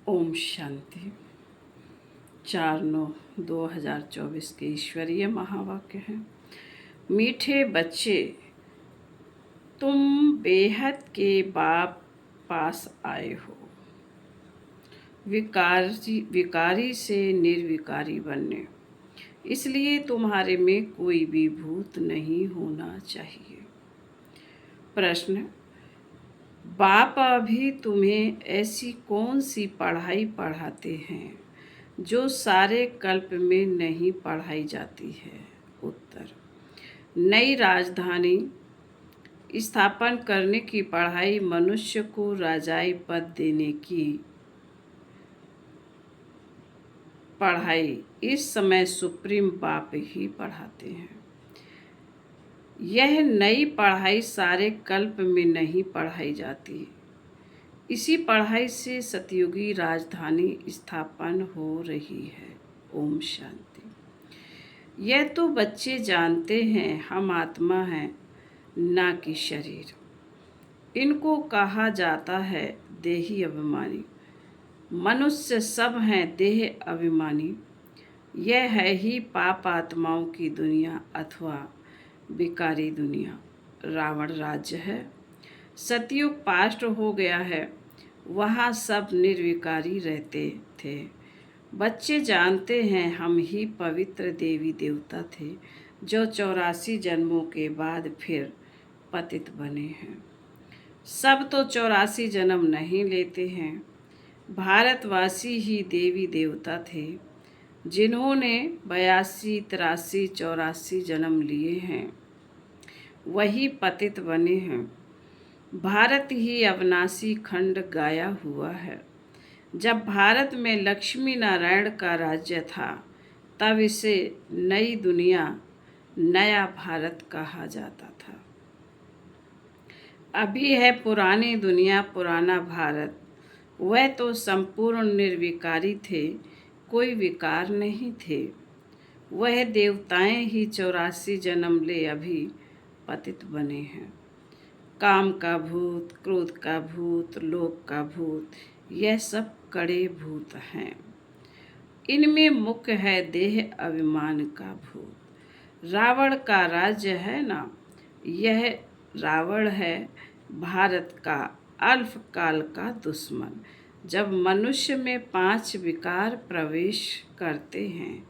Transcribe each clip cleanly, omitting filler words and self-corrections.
ओम शांति। 4/9/2024 के ईश्वरीय महावाक्य हैं। मीठे बच्चे, तुम बेहद के बाप पास आए हो, विकारी से निर्विकारी बनने। इसलिए तुम्हारे में कोई भी भूत नहीं होना चाहिए। प्रश्न: बाप अभी तुम्हें ऐसी कौन सी पढ़ाई पढ़ाते हैं जो सारे कल्प में नहीं पढ़ाई जाती है? उत्तर: नई राजधानी स्थापन करने की पढ़ाई, मनुष्य को राजाई पद देने की पढ़ाई इस समय सुप्रीम बाप ही पढ़ाते हैं। यह नई पढ़ाई सारे कल्प में नहीं पढ़ाई जाती। इसी पढ़ाई से सतयुगी राजधानी स्थापन हो रही है। ओम शांति। यह तो बच्चे जानते हैं हम आत्मा हैं, ना कि शरीर। इनको कहा जाता है देही अभिमानी। मनुष्य सब हैं देह अभिमानी। यह है ही पाप आत्माओं की दुनिया अथवा विकारी दुनिया। रावण राज्य है। सतयुग पास्ट हो गया है, वहाँ सब निर्विकारी रहते थे। बच्चे जानते हैं हम ही पवित्र देवी देवता थे जो 84 जन्मों के बाद फिर पतित बने हैं। सब तो 84 जन्म नहीं लेते हैं। भारतवासी ही देवी देवता थे जिन्होंने 82, 83, 84 जन्म लिए हैं, वही पतित बने हैं। भारत ही अविनाशी खंड गाया हुआ है। जब भारत में लक्ष्मी नारायण का राज्य था, तब इसे नई दुनिया, नया भारत कहा जाता था। अभी है पुरानी दुनिया, पुराना भारत। वह तो संपूर्ण निर्विकारी थे, कोई विकार नहीं थे। वह देवताएं ही 84 जन्म ले अभी पतित बने हैं। काम का भूत, क्रोध का भूत, लोभ का भूत, यह सब कड़े भूत हैं। इनमें मुख्य है देह अभिमान का भूत। रावण का राज्य है ना, यह रावण है भारत का अल्पकाल का दुश्मन। जब मनुष्य में 5 विकार प्रवेश करते हैं,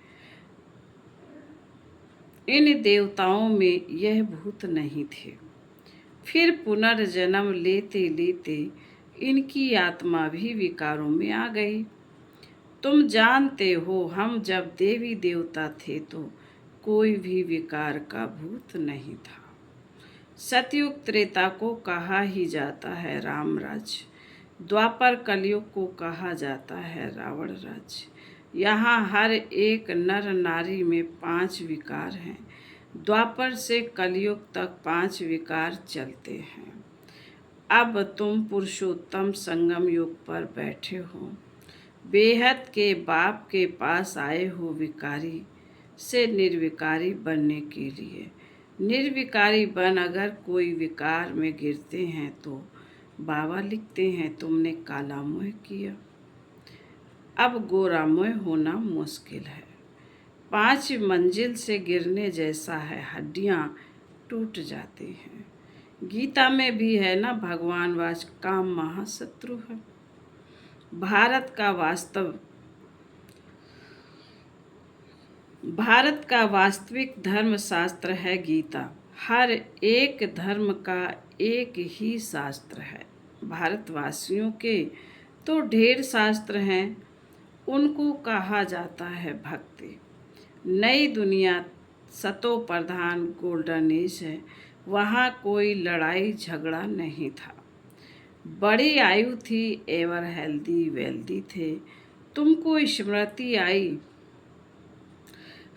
इन देवताओं में यह भूत नहीं थे। फिर पुनर्जन्म लेते लेते इनकी आत्मा भी विकारों में आ गई। तुम जानते हो हम जब देवी देवता थे तो कोई भी विकार का भूत नहीं था। सतयुग त्रेता को कहा ही जाता है राम राज्य। द्वापर कलयुग को कहा जाता है रावण राज्य। यहाँ हर एक नर नारी में 5 विकार हैं। द्वापर से कलयुग तक 5 विकार चलते हैं। अब तुम पुरुषोत्तम संगम युग पर बैठे हो, बेहद के बाप के पास आए हो विकारी से निर्विकारी बनने के लिए। निर्विकारी बन अगर कोई विकार में गिरते हैं तो बाबा लिखते हैं तुमने काला मोह किया। अब गोरा मोह होना मुश्किल है। 5 मंजिल से गिरने जैसा है, हड्डियां टूट जाती हैं। गीता में भी है ना, भगवान वाच काम महाशत्रु है। भारत का वास्तविक धर्म शास्त्र है गीता। हर एक धर्म का एक ही शास्त्र है। भारतवासियों के तो ढेर शास्त्र हैं, उनको कहा जाता है भक्ति। नई दुनिया सतो प्रधान गोल्डन एज है। वहाँ कोई लड़ाई झगड़ा नहीं था। बड़ी आयु थी, एवर हेल्दी वेल्दी थे। तुमको स्मृति आई,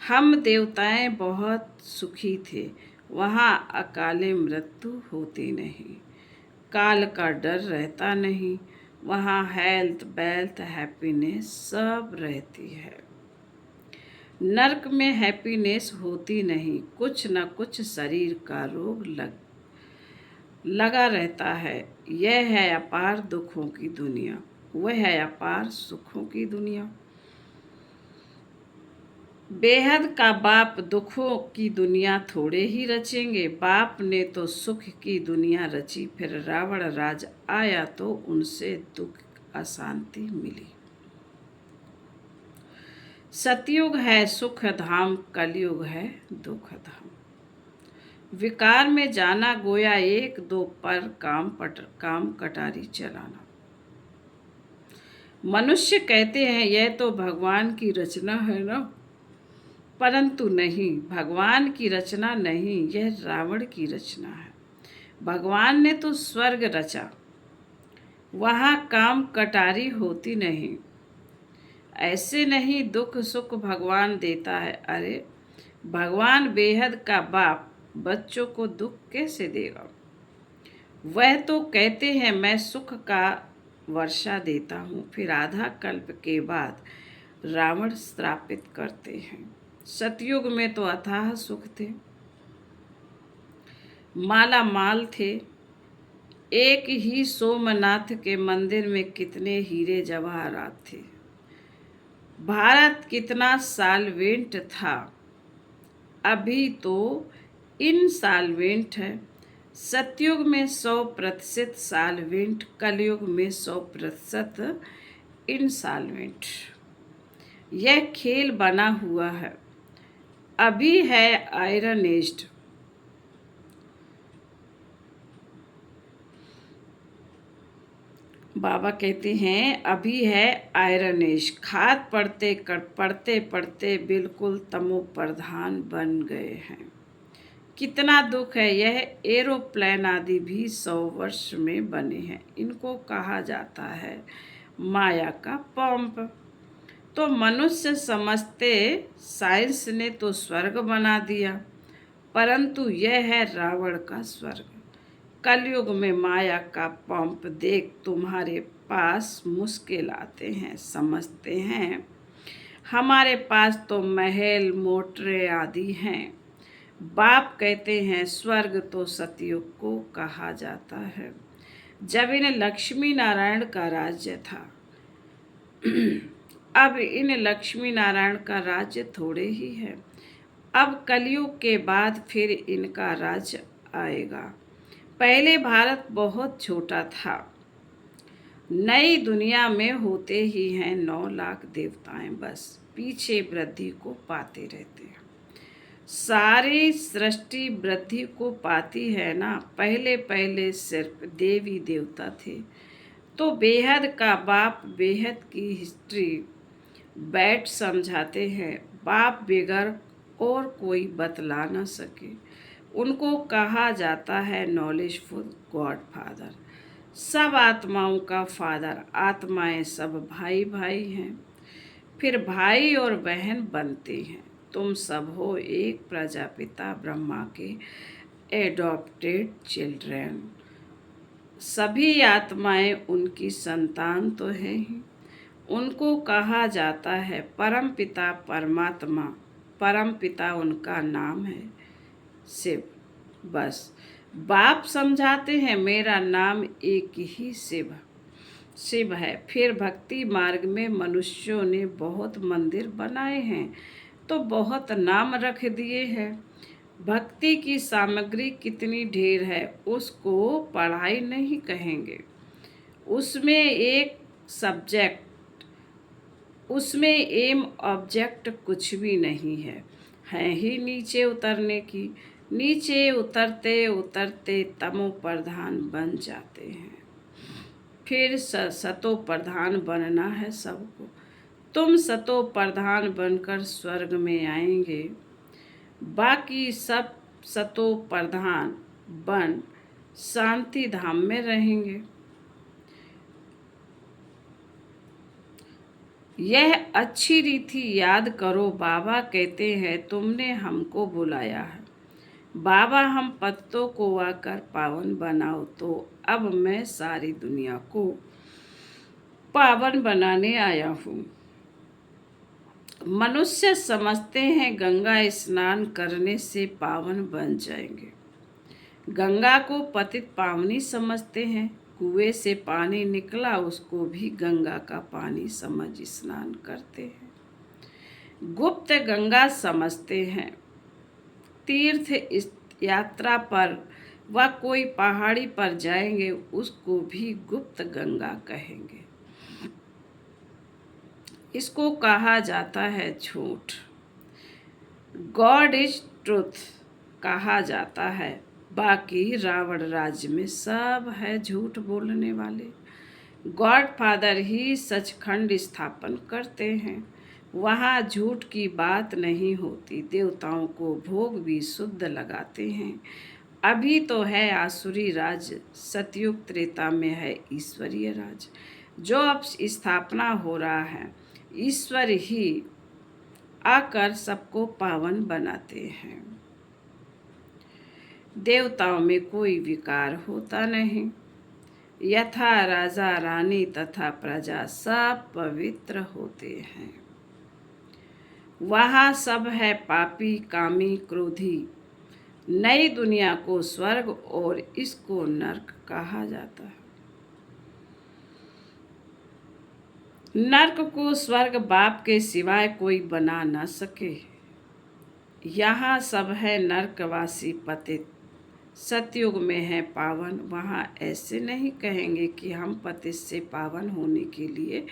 हम देवताएं बहुत सुखी थे। वहाँ अकाले मृत्यु होती नहीं, काल का डर रहता नहीं। वहाँ हेल्थ, वेल्थ, हैप्पीनेस सब रहती है। नर्क में हैप्पीनेस होती नहीं, कुछ न कुछ शरीर का रोग लगा रहता है। यह है अपार दुखों की दुनिया। वह है अपार सुखों की दुनिया। बेहद का बाप दुखों की दुनिया थोड़े ही रचेंगे। बाप ने तो सुख की दुनिया रची, फिर रावण राज आया तो उनसे दुख अशांति मिली। सतयुग है सुख धाम, कलयुग है दुख धाम। विकार में जाना गोया एक दो पर काम कटारी चलाना। मनुष्य कहते हैं यह तो भगवान की रचना है ना, परंतु नहीं, भगवान की रचना नहीं, यह रावण की रचना है। भगवान ने तो स्वर्ग रचा, वहाँ काम कटारी होती नहीं। ऐसे नहीं दुख सुख भगवान देता है। अरे भगवान बेहद का बाप बच्चों को दुख कैसे देगा? वह तो कहते हैं मैं सुख का वर्षा देता हूँ, फिर आधा कल्प के बाद रावण श्रापित करते हैं। सतयुग में तो अथाह सुख थे, माला माल थे। एक ही सोमनाथ के मंदिर में कितने हीरे जवाहरात थे। भारत कितना साल्वेंट था, अभी तो इनसाल्वेंट है। सतयुग में 100% साल्वेंट, कलयुग में 100% इनसाल्वेंट। यह खेल बना हुआ है। अभी है आयरन एज, बाबा कहते हैं अभी है आयरन एज। खाद पढ़ते पढ़ते पढ़ते बिल्कुल तमो प्रधान बन गए हैं। कितना दुख है। यह एरोप्लेन आदि भी 100 वर्ष में बने हैं। इनको कहा जाता है माया का पंप। तो मनुष्य समझते साइंस ने तो स्वर्ग बना दिया, परंतु यह है रावण का स्वर्ग। कलयुग में माया का पंप देख तुम्हारे पास मुश्किल आते हैं। समझते हैं हमारे पास तो महल मोटरें आदि हैं। बाप कहते हैं स्वर्ग तो सतयुग को कहा जाता है, जब इन लक्ष्मी नारायण का राज्य था। अब इन लक्ष्मी नारायण का राज्य थोड़े ही है। अब कलयुग के बाद फिर इनका राज्य आएगा। पहले भारत बहुत छोटा था। नई दुनिया में होते ही हैं 9 लाख देवताएं, बस पीछे वृद्धि को पाते रहते हैं। सारी सृष्टि वृद्धि को पाती है ना। पहले पहले सिर्फ देवी देवता थे, तो बेहद का बाप बेहद की हिस्ट्री बैठ समझाते हैं। बाप बेगर और कोई बतला न सके। उनको कहा जाता है नॉलेजफुल गॉड फादर, सब आत्माओं का फादर। आत्माएं सब भाई भाई हैं, फिर भाई और बहन बनते हैं। तुम सब हो एक प्रजापिता ब्रह्मा के एडॉप्टेड चिल्ड्रन। सभी आत्माएं उनकी संतान तो है ही। उनको कहा जाता है परम पिता परमात्मा। परम पिता उनका नाम है शिव। बस बाप समझाते हैं मेरा नाम एक ही शिव है। फिर भक्ति मार्ग में मनुष्यों ने बहुत मंदिर बनाए हैं, तो बहुत नाम रख दिए हैं। भक्ति की सामग्री कितनी ढेर है, उसको पढ़ाई नहीं कहेंगे। उसमें एक सब्जेक्ट, उसमें एम ऑब्जेक्ट कुछ भी नहीं है ही नीचे उतरने की। नीचे उतरते उतरते तमो प्रधान बन जाते हैं। फिर सतो प्रधान बनना है सबको। तुम सतो प्रधान बनकर स्वर्ग में आएंगे, बाकी सब सतो प्रधान बन शांति धाम में रहेंगे। यह अच्छी रीति याद करो। बाबा कहते हैं तुमने हमको बुलाया है। बाबा हम पत्तों को आकर पावन बनाओ, तो अब मैं सारी दुनिया को पावन बनाने आया हूँ। मनुष्य समझते हैं गंगा स्नान करने से पावन बन जाएंगे। गंगा को पतित पावनी समझते हैं। कुएं से पानी निकला उसको भी गंगा का पानी समझ स्नान करते हैं। गुप्त गंगा समझते हैं। तीर्थ यात्रा पर व कोई पहाड़ी पर जाएंगे उसको भी गुप्त गंगा कहेंगे। इसको कहा जाता है झूठ। गॉड इज ट्रुथ कहा जाता है। बाकी रावण राज्य में सब है झूठ बोलने वाले। गॉड फादर ही सचखंड स्थापन करते हैं। वहाँ झूठ की बात नहीं होती। देवताओं को भोग भी शुद्ध लगाते हैं। अभी तो है आसुरी राज, सतयुग त्रेता में है ईश्वरीय राज। जो अब स्थापना हो रहा है, ईश्वर ही आकर सबको पावन बनाते हैं। देवताओं में कोई विकार होता नहीं। यथा राजा रानी तथा प्रजा सब पवित्र होते हैं। वहाँ सब है पापी, कामी, क्रोधी। नई दुनिया को स्वर्ग और इसको नर्क कहा जाता है। नर्क को स्वर्ग बाप के सिवाय कोई बना न सके। यहाँ सब है नर्कवासी पतित। सतयुग में है पावन। वहाँ ऐसे नहीं कहेंगे कि हम पतित से पावन होने के लिए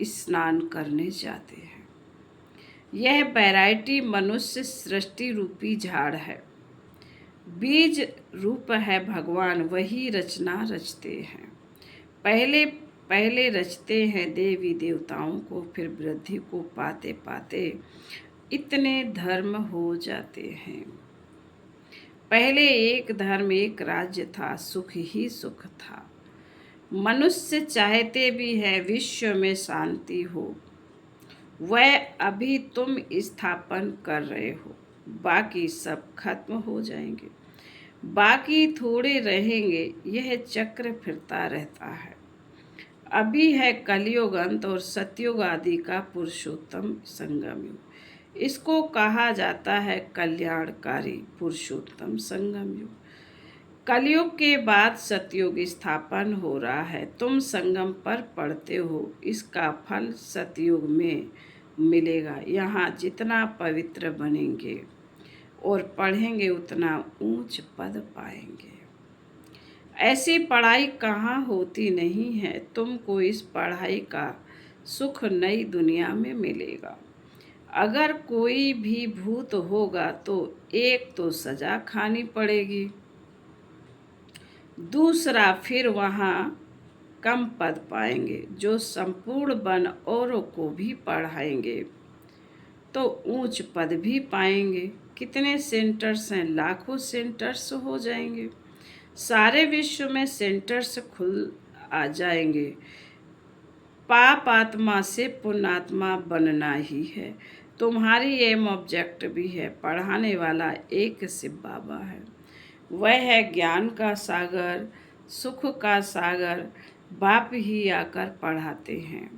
स्नान करने जाते हैं। यह वैरायटी मनुष्य सृष्टि रूपी झाड़ है। बीज रूप है भगवान, वही रचना रचते हैं। पहले रचते हैं देवी देवताओं को, फिर वृद्धि को पाते पाते इतने धर्म हो जाते हैं। पहले एक धर्म एक राज्य था, सुख ही सुख था। मनुष्य चाहते भी है विश्व में शांति हो। वह अभी तुम स्थापन कर रहे हो, बाकी सब खत्म हो जाएंगे। बाकी थोड़े रहेंगे। यह चक्र फिरता रहता है। अभी है कलयुग अंत और सतयुग आदि का पुरुषोत्तम संगम युग। इसको कहा जाता है कल्याणकारी पुरुषोत्तम संगम युग। कलयुग के बाद सतयुग स्थापन हो रहा है। तुम संगम पर पढ़ते हो, इसका फल सतयुग में मिलेगा। यहाँ जितना पवित्र बनेंगे और पढ़ेंगे उतना ऊंच पद पाएंगे। ऐसी पढ़ाई कहाँ होती नहीं है। तुमको इस पढ़ाई का सुख नई दुनिया में मिलेगा। अगर कोई भी भूत होगा तो एक तो सजा खानी पड़ेगी, दूसरा फिर वहाँ कम पद पाएंगे। जो संपूर्ण बन औरों को भी पढ़ाएंगे तो ऊंच पद भी पाएंगे। कितने सेंटर्स हैं, लाखों सेंटर्स हो जाएंगे। सारे विश्व में सेंटर्स खुल आ जाएंगे। पाप आत्मा से पुण्यात्मा बनना ही है। तुम्हारी एम ऑब्जेक्ट भी है। पढ़ाने वाला एक शिव बाबा है। वह है ज्ञान का सागर, सुख का सागर। बाप ही आकर पढ़ाते हैं।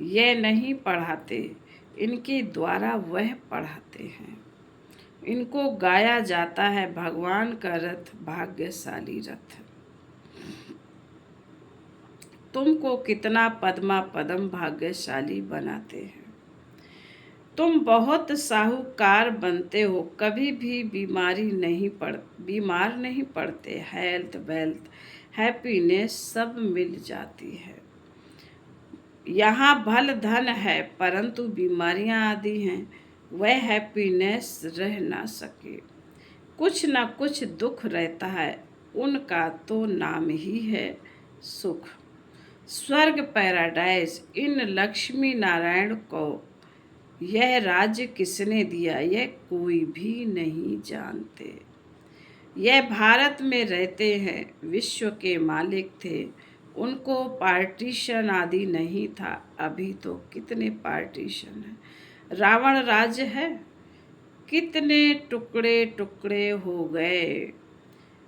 यह नहीं पढ़ाते, इनके द्वारा वह पढ़ाते हैं। इनको गाया जाता है भगवान का रथ, भाग्यशाली रथ। तुमको कितना पद्मा पदम भाग्यशाली बनाते हैं। तुम बहुत साहूकार बनते हो, कभी भी बीमार नहीं पड़ते। हेल्थ, वेल्थ, हैप्पीनेस सब मिल जाती है। यहाँ भल धन है परंतु बीमारियाँ आदि हैं। वह हैप्पीनेस रह ना सके। कुछ ना कुछ दुख रहता है, उनका तो नाम ही है सुख। स्वर्ग पैराडाइज इन लक्ष्मी नारायण को यह राज्य किसने दिया, यह कोई भी नहीं जानते। यह भारत में रहते हैं, विश्व के मालिक थे। उनको पार्टीशन आदि नहीं था। अभी तो कितने पार्टीशन हैं। रावण राज्य है, कितने टुकड़े टुकड़े हो गए।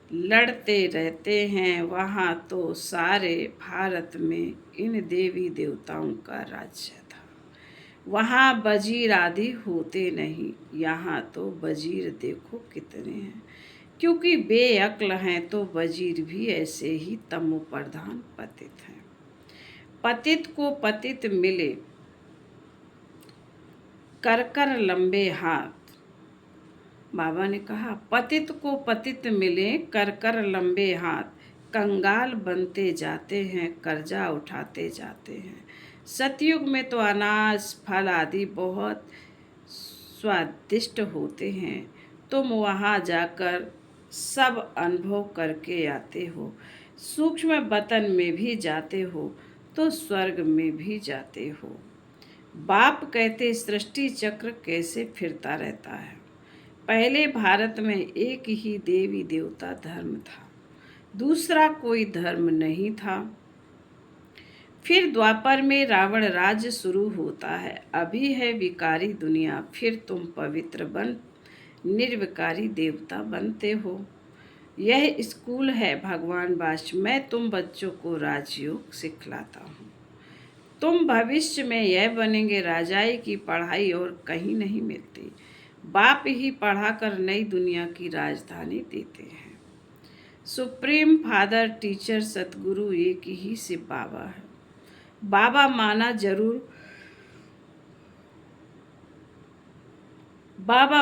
लड़ते रहते हैं। वहाँ तो सारे भारत में इन देवी देवताओं का राज्य था। वहाँ वजीर आदि होते नहीं। यहाँ तो वजीर देखो कितने हैं। क्योंकि बेअक्ल हैं तो वजीर भी ऐसे ही तमो प्रधान पतित हैं। पतित को पतित मिले कर कर लंबे हाथ। बाबा ने कहा पतित को पतित मिले कर कर लंबे हाथ, कंगाल बनते जाते हैं कर्जा उठाते जाते हैं। सतयुग में तो अनाज फल आदि बहुत स्वादिष्ट होते हैं, तुम वहाँ जाकर सब अनुभव करके आते हो। सूक्ष्म वतन में भी जाते हो तो स्वर्ग में भी जाते हो। बाप कहते सृष्टि चक्र कैसे फिरता रहता है। पहले भारत में एक ही देवी देवता धर्म था, दूसरा कोई धर्म नहीं था। फिर द्वापर में रावण राज्य शुरू होता है। अभी है विकारी दुनिया, फिर तुम पवित्र बन निर्विकारी देवता बनते हो। यह स्कूल है भगवान वाच, मैं तुम बच्चों को राजयोग सिखलाता हूँ। तुम भविष्य में यह बनेंगे। राजाई की पढ़ाई और कहीं नहीं मिलती, बाप ही पढ़ाकर नई दुनिया की राजधानी देते हैं। सुप्रीम फादर टीचर सतगुरु एक ही शिव बाबा है। बाबा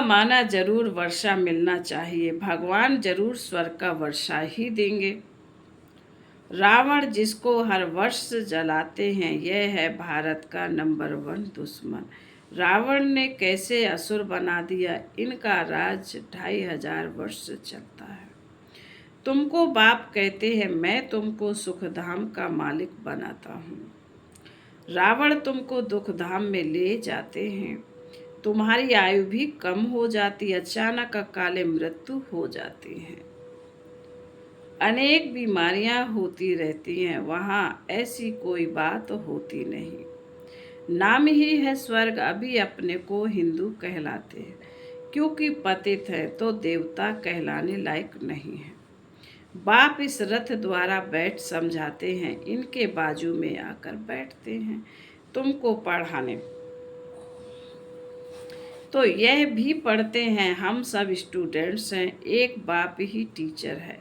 माना जरूर वर्षा मिलना चाहिए, भगवान जरूर स्वर्ग का वर्षा ही देंगे। रावण जिसको हर वर्ष जलाते हैं, यह है भारत का नंबर 1 दुश्मन। रावण ने कैसे असुर बना दिया, इनका राज 2500 वर्ष चलता है। तुमको बाप कहते हैं मैं तुमको सुखधाम का मालिक बनाता हूँ। रावण तुमको दुखधाम में ले जाते हैं, तुम्हारी आयु भी कम हो जाती, अचानक अकाले मृत्यु हो जाती है। अनेक बीमारियां होती रहती हैं, वहाँ ऐसी कोई बात होती नहीं। नाम ही है स्वर्ग। अभी अपने को हिंदू कहलाते हैं, क्योंकि पतित है तो देवता कहलाने लायक नहीं है। बाप इस रथ द्वारा बैठ समझाते हैं, इनके बाजू में आकर बैठते हैं तुमको पढ़ाने। तो यह भी पढ़ते हैं, हम सब स्टूडेंट्स हैं, एक बाप ही टीचर है।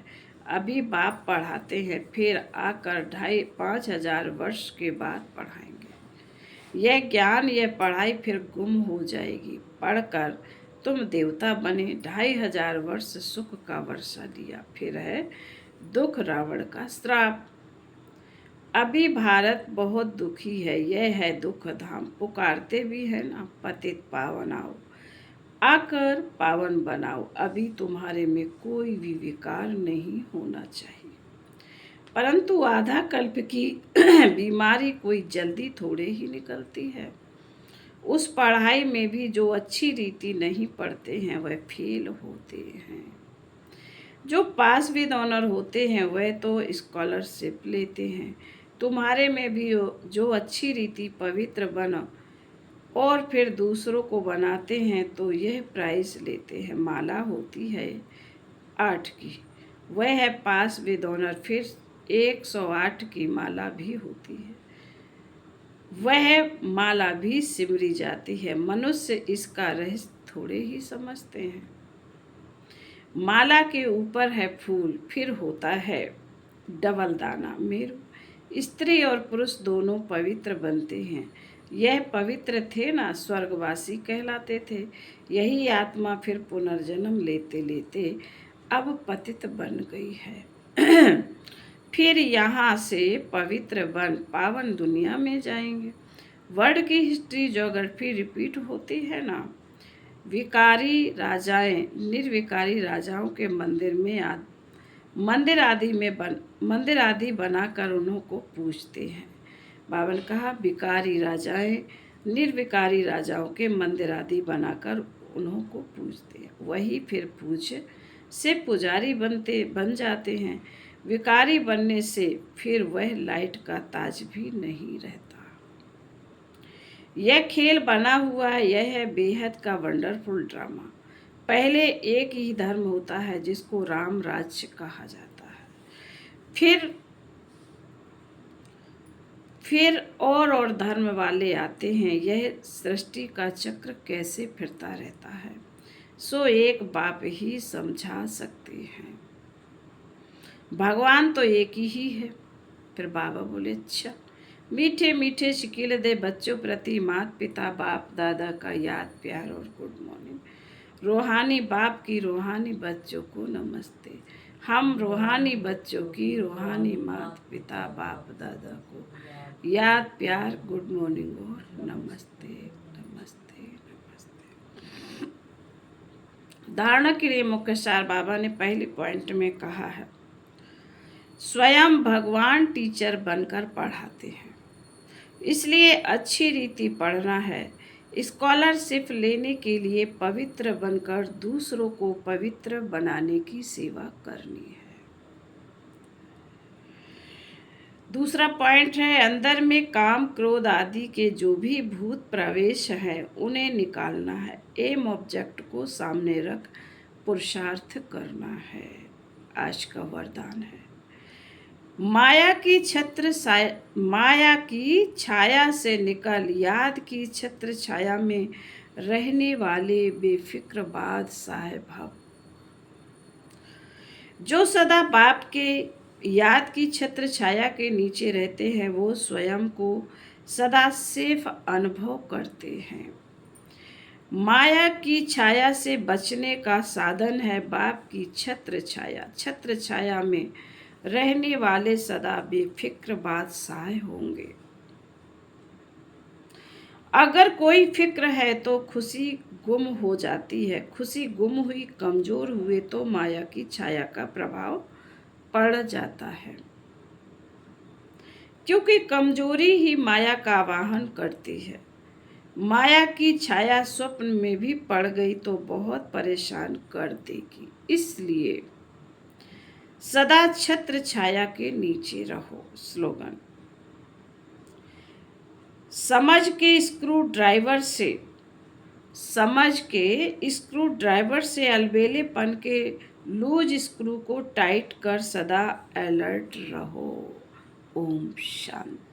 अभी बाप पढ़ाते हैं, फिर आकर 2500 वर्ष के बाद पढ़ाएंगे। यह ज्ञान यह पढ़ाई फिर गुम हो जाएगी। पढ़कर तुम देवता बने, 2500 वर्ष सुख का वर्षा लिया, फिर है दुख रावण का श्राप। अभी भारत बहुत दुखी है, यह है दुख धाम। पुकारते भी है ना, पतित पावन आओ, आकर पावन बनाओ। अभी तुम्हारे में कोई भी विकार नहीं होना चाहिए, परंतु आधा कल्प की बीमारी कोई जल्दी थोड़े ही निकलती है। उस पढ़ाई में भी जो अच्छी रीति नहीं पढ़ते हैं वह फेल होते हैं। जो पास विद ऑनर होते हैं वह तो स्कॉलरशिप लेते हैं। तुम्हारे में भी जो अच्छी रीति पवित्र बना और फिर दूसरों को बनाते हैं तो यह प्राइज लेते हैं। माला होती है 8 की, वह है पास विद ऑनर। फिर 108 की माला भी होती है, वह माला भी सिमरी जाती है। मनुष्य इसका रहस्य थोड़े ही समझते हैं। माला के ऊपर है फूल, फिर होता है डबल दाना मेरू। स्त्री और पुरुष दोनों पवित्र बनते हैं। यह पवित्र थे ना, स्वर्गवासी कहलाते थे। यही आत्मा फिर पुनर्जन्म लेते लेते अब पतित बन गई है। फिर यहाँ से पवित्र बन पावन दुनिया में जाएंगे। वर्ल्ड की हिस्ट्री ज्योग्राफी रिपीट होती है ना। विकारी राजाएं निर्विकारी राजाओं के मंदिर आदि बनाकर उन्हों को पूजते हैं। बाबा ने कहा विकारी राजाएं निर्विकारी राजाओं के मंदिर आदि बनाकर उन्हों को पूजते हैं, वही फिर पूज्य से पुजारी बन जाते हैं। विकारी बनने से फिर वह लाइट का ताज भी नहीं रहता। यह खेल बना हुआ है, यह है बेहद का वंडरफुल ड्रामा। पहले एक ही धर्म होता है जिसको राम राज्य कहा जाता है, फिर और धर्म वाले आते हैं। यह सृष्टि का चक्र कैसे फिरता रहता है। सो एक बाप ही समझा सकते हैं। भगवान तो एक ही है। फिर बाबा बोले, अच्छा, मीठे मीठे शिकिल दे बच्चों प्रति माता पिता बाप दादा का याद प्यार और गुड मॉर्निंग। रूहानी बाप की रूहानी बच्चों को नमस्ते। हम रूहानी बच्चों की रूहानी माता पिता बाप दादा को याद प्यार गुड मॉर्निंग और नमस्ते नमस्ते नमस्ते। धारणा के लिए मुख्य सार बाबा ने पहले पॉइंट में कहा है, स्वयं भगवान टीचर बनकर पढ़ाते हैं, इसलिए अच्छी रीति पढ़ना है। स्कॉलरशिप लेने के लिए पवित्र बनकर दूसरों को पवित्र बनाने की सेवा करनी है। दूसरा पॉइंट है, अंदर में काम क्रोध आदि के जो भी भूत प्रवेश है उन्हें निकालना है। एम ऑब्जेक्ट को सामने रख पुरुषार्थ करना है। आज का वरदान है, माया की छाया से निकल याद की छत्र छाया में रहने वाले बेफिक्र बादशाह भव। जो सदा बाप के याद की छत्र छाया के नीचे रहते हैं वो स्वयं को सदा सेफ अनुभव करते हैं। माया की छाया से बचने का साधन है बाप की छत्र छाया। छत्र छाया में रहने वाले सदा बेफिक्र बादशाह होंगे। अगर कोई फिक्र है तो खुशी गुम हो जाती है। खुशी गुम हुई, कमजोर हुए तो माया की छाया का प्रभाव पड़ जाता है, क्योंकि कमजोरी ही माया का वाहन करती है। माया की छाया स्वप्न में भी पड़ गई तो बहुत परेशान कर देगी। इसलिए सदा छत्र छाया के नीचे रहो। स्लोगन, समझ के स्क्रू ड्राइवर से अलबेलेपन के लूज स्क्रू को टाइट कर सदा अलर्ट रहो। ओम शांति।